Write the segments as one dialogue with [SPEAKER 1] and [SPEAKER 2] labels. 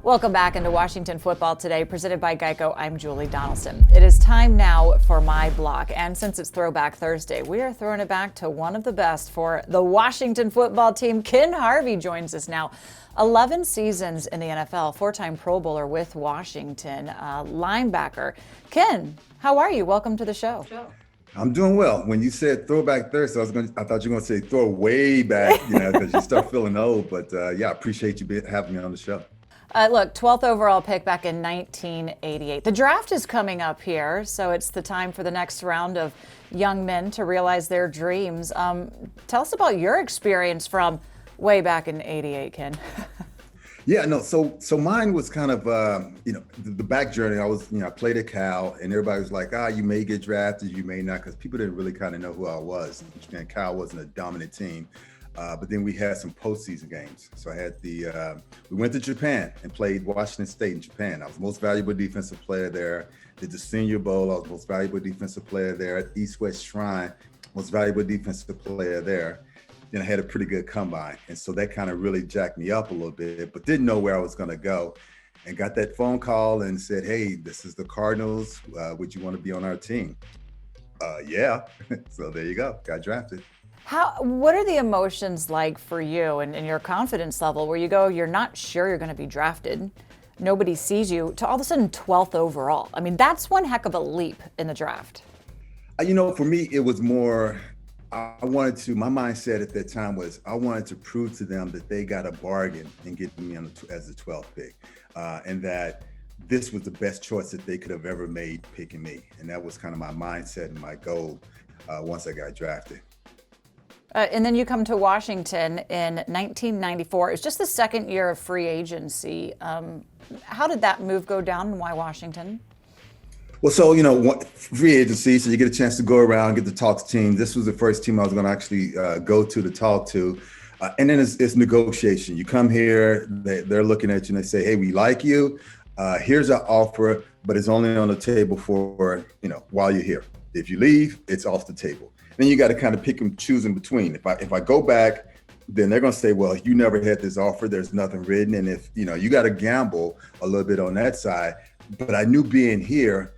[SPEAKER 1] Welcome back into Washington Football Today, presented by Geico. I'm Julie Donaldson. It is time now for my block, and since it's Throwback Thursday, we are throwing it back to one of the best for the Washington football team. Ken Harvey joins us now. 11 seasons in the NFL, four-time Pro Bowler with Washington, linebacker. Ken, how are you? Welcome to the show.
[SPEAKER 2] I'm doing well. When you said Throwback Thursday, I thought you were going to say throw way back, because you start feeling old. But yeah, I appreciate you having me on the show.
[SPEAKER 1] Look, 12th overall pick back in 1988. The draft is coming up here, so it's the time for the next round of young men to realize their dreams. Tell us about your experience from way back in 88, Ken.
[SPEAKER 2] Yeah, no, so mine was kind of, the back journey. I played at Cal, and everybody was like, you may get drafted, you may not, because people didn't really kind of know who I was. And Cal wasn't a dominant team. But then we had some postseason games. So I had we went to Japan and played Washington State in Japan. I was most valuable defensive player there. Did the Senior Bowl. I was most valuable defensive player there. At East-West Shrine, most valuable defensive player there. Then I had a pretty good combine. And so that kind of really jacked me up a little bit, but didn't know where I was going to go. And got that phone call and said, hey, this is the Cardinals. Would you want to be on our team? Yeah. So there you go. Got drafted.
[SPEAKER 1] What are the emotions like for you and your confidence level where you go, you're not sure you're going to be drafted, nobody sees you, to all of a sudden 12th overall? I mean, that's one heck of a leap in the draft.
[SPEAKER 2] For me, it was more, my mindset at that time was I wanted to prove to them that they got a bargain in getting me as the 12th pick, and that this was the best choice that they could have ever made picking me. And that was kind of my mindset and my goal once I got drafted.
[SPEAKER 1] And then you come to Washington in 1994. It was just the second year of free agency. How did that move go down, and why Washington?
[SPEAKER 2] Well, so, free agency, so you get a chance to go around, get to talk to teams. This was the first team I was going to actually go to talk to. And then it's negotiation. You come here, they're looking at you and they say, hey, we like you. Here's our offer, but it's only on the table for, while you're here. If you leave, it's off the table. Then you got to kind of pick and choose in between. If I go back, then they're going to say, well, you never had this offer. There's nothing written. And if, you got to gamble a little bit on that side. But I knew being here,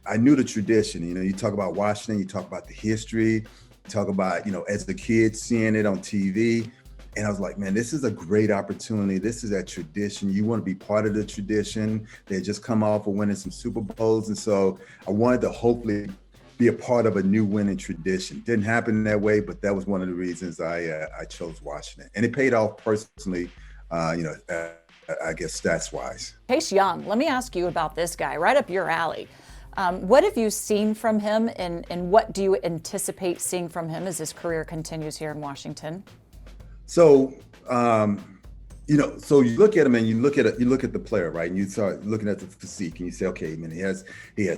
[SPEAKER 2] I knew the tradition. You talk about Washington, you talk about the history, you talk about, as a kid seeing it on TV. And I was like, man, this is a great opportunity. This is a tradition. You want to be part of the tradition. They just come off of winning some Super Bowls. And so I wanted to hopefully be a part of a new winning tradition. Didn't happen that way, but that was one of the reasons I chose Washington. And it paid off personally, I guess stats-wise.
[SPEAKER 1] Chase Young, let me ask you about this guy, right up your alley. What have you seen from him, and what do you anticipate seeing from him as his career continues here in Washington?
[SPEAKER 2] So, so you look at him and you look at the player, right? And you start looking at the physique and you say, okay, man, he has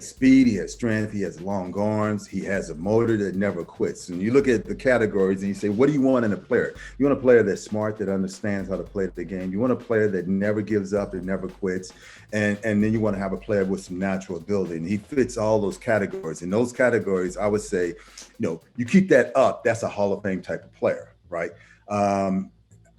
[SPEAKER 2] speed, he has strength, he has long arms, he has a motor that never quits. And you look at the categories and you say, what do you want in a player? You want a player that's smart, that understands how to play the game. You want a player that never gives up and never quits. And then you want to have a player with some natural ability. And he fits all those categories. In those categories, I would say, you keep that up, that's a Hall of Fame type of player, right?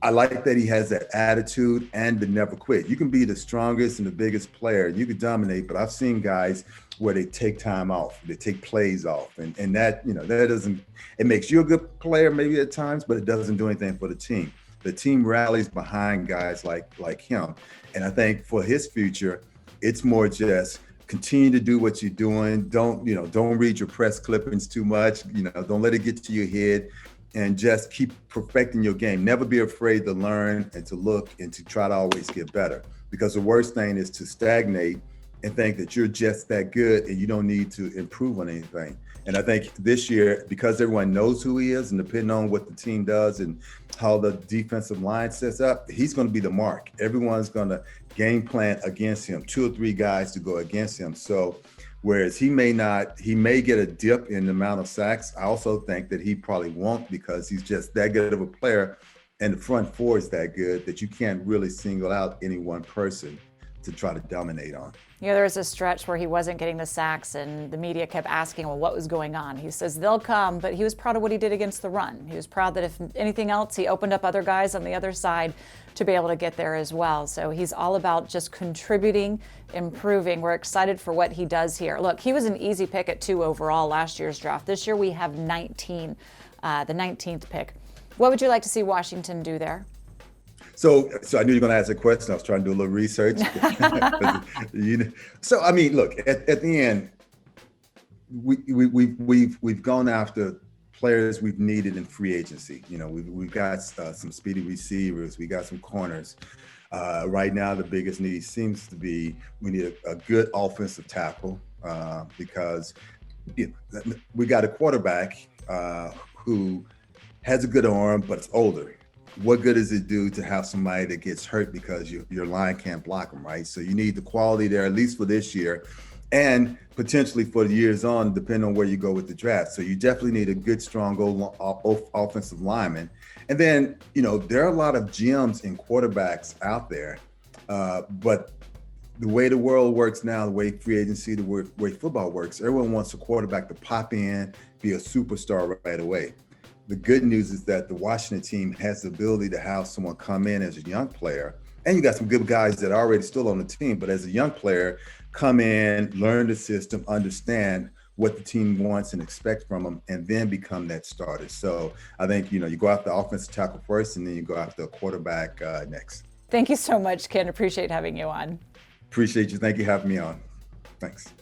[SPEAKER 2] I like that he has that attitude and the never quit. You can be the strongest and the biggest player, you can dominate, but I've seen guys where they take time off, they take plays off, and that, that doesn't, it makes you a good player maybe at times, but it doesn't do anything for the team. The team rallies behind guys like him. And I think for his future, it's more just continue to do what you're doing. Don't read your press clippings too much. Don't let it get to your head. And just keep perfecting your game. Never be afraid to learn and to look and to try to always get better. Because the worst thing is to stagnate and think that you're just that good and you don't need to improve on anything. And I think this year, because everyone knows who he is and depending on what the team does and how the defensive line sets up, he's going to be the mark. Everyone's going to game plan against him, 2 or 3 guys to go against him. So whereas he may get a dip in the amount of sacks, I also think that he probably won't, because he's just that good of a player and the front four is that good that you can't really single out any one person to try to dominate on.
[SPEAKER 1] There was a stretch where he wasn't getting the sacks, and the media kept asking, well, what was going on? He says they'll come, but he was proud of what he did against the run. He was proud that if anything else, he opened up other guys on the other side to be able to get there as well. So he's all about just contributing, improving. We're excited for what he does here. Look, he was an easy pick at 2 overall last year's draft. This year we have 19, the 19th pick. What would you like to see Washington do there?
[SPEAKER 2] So I knew you were going to ask a question. I was trying to do a little research. So I mean, look, at the end, we've gone after players we've needed in free agency. We've got some speedy receivers. We got some corners. Right now, the biggest need seems to be we need a good offensive tackle because we got a quarterback who has a good arm, but it's older. What good does it do to have somebody that gets hurt because your line can't block them, right? So you need the quality there, at least for this year, and potentially for the years on, depending on where you go with the draft. So you definitely need a good, strong offensive lineman. And then, there are a lot of gems in quarterbacks out there, but the way the world works now, the way free agency, the way football works, everyone wants a quarterback to pop in, be a superstar right away. The good news is that the Washington team has the ability to have someone come in as a young player, and you got some good guys that are already still on the team, but as a young player, come in, learn the system, understand what the team wants and expects from them, and then become that starter. So I think, you go after the offensive tackle first, and then you go after a quarterback next.
[SPEAKER 1] Thank you so much, Ken. Appreciate having you on.
[SPEAKER 2] Appreciate you. Thank you for having me on. Thanks.